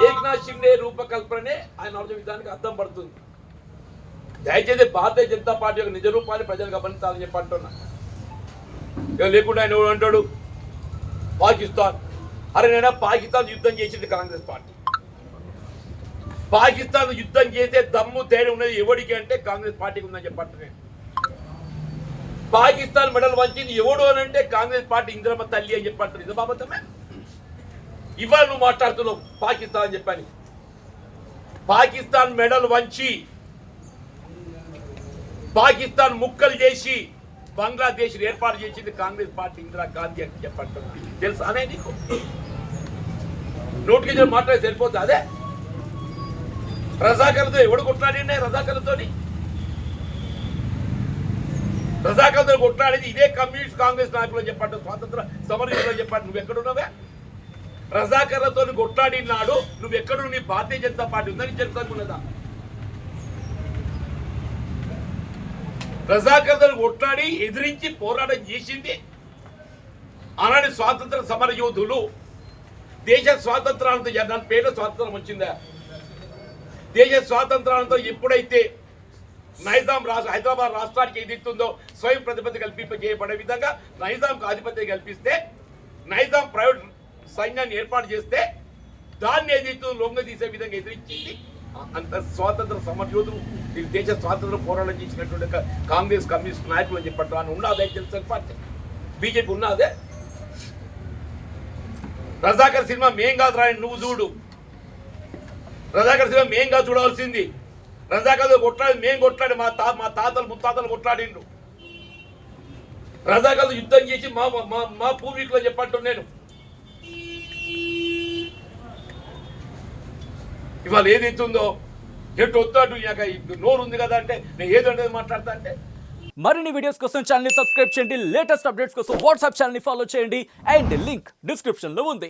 ఏక్నాథ్ షిండే రూపకల్పనే ఆయన ఆలోచన విధానానికి అర్థం పడుతుంది. దయచేసి భారతీయ జనతా పార్టీ యొక్క నిజ రూపాన్ని ప్రజలు గమనించాలని చెప్పి అంటున్నా. లేకుండా ఆయన ఎవడు అంటాడు పాకిస్తాన్. అరే నేను పాకిస్తాన్ యుద్ధం చేసింది కాంగ్రెస్ పార్టీ. పాకిస్తాన్ యుద్ధం చేసే దమ్ము తేడా ఉన్నది ఎవడికి అంటే కాంగ్రెస్ పార్టీకి ఉందని చెప్పంటున్నాను. పాకిస్తాన్ మెడల్ వంచింది ఎవడు అని అంటే కాంగ్రెస్ పార్టీ ఇందిరమ్మ తల్లి అని చెప్పంటారు. ఇది బాబతమే. ఇవాళ నువ్వు మాట్లాడుతున్నావు పాకిస్తాన్ అని చెప్పని. పాకిస్తాన్ మెడల్ వంచి పాకిస్తాన్ ముక్కలు చేసి బంగ్లాదేశ్ ఏర్పాటు చేసింది కాంగ్రెస్ పార్టీ ఇందిరా గాంధీ అని చెప్పంటున్నా. తెలుసా అనే నీకు? నోటికి మాట్లాడి సరిపోతుంది. అదే రజాకర్లతో ఎవడు కొట్లాడినా రజాకర్లతో కొట్లాడేది ఇదే కమ్యూనిస్ట్ కాంగ్రెస్ నాయకులు చెప్పండి. స్వాతంత్ర సమరయోధులు చెప్పండి. నువ్వు ఎక్కడున్నావే? రజాకర్లతో కొట్లాడినాడు నువ్వు ఎక్కడు? నీ భారతీయ జనతా పార్టీ ఉందని చెప్తానుకున్నదా? రజాకర్లతో కొట్లాడి ఎదిరించి పోరాటం చేసింది అలాంటి స్వాతంత్ర సమర యోధులు. దేశ స్వాతంత్రాలతో దాని పేరు స్వాతంత్రం వచ్చిందా? దేశ స్వాతంత్రాలతో ఎప్పుడైతే నైజాం హైదరాబాద్ రాష్ట్రానికి ఏదిస్తుందో స్వయం ప్రతిపత్తి కల్పింపజేయబడే విధంగా నైజాంకు ఆధిపత్యం కల్పిస్తే నైజాం ప్రైవేట్ సైన్యాన్ని ఏర్పాటు చేస్తే దాన్ని ఏదైతే లొంగ తీసే విధంగా ఎదిరించింది అంత స్వాతంత్ర సమరయోధులు. ఈ దేశ స్వాతంత్ర పోరాటం చేసినటువంటి కాంగ్రెస్ కమ్యూనిస్ట్ నాయకులు అని చెప్పట్టు అని ఉన్నదే తెలుసు పార్టీ బీజేపీ ఉన్నదే. రజాకర్ సినిమా మేం కాదు రాయండి, నువ్వు చూడు. రజాకర్ సినిమా మేం కాదు చూడాల్సింది. రజాకర్ కొట్లాడి మేం కొట్లాడి మా తాతలు ముత్తాతలు కొట్లాడిండ్రు. రజాకర్ యుద్ధం చేసి మా పూర్వీకులు చెప్పంటు నేను. ఇవాళ ఏదైతుందో ఎటు వస్తాడు నోరు ఉంది కదా అంటే నేను ఏదంటే మాట్లాడతా అంటే. మరిన్ని వీడియోస్ కోసం ఛానల్ ని సబ్స్క్రైబ్ చేయండి. లేటెస్ట్ అప్డేట్స్ కోసం వాట్సాప్ ఛానల్ ని ఫాలో చేయండి. అండ్ లింక్ డిస్క్రిప్షన్ లో ఉంది.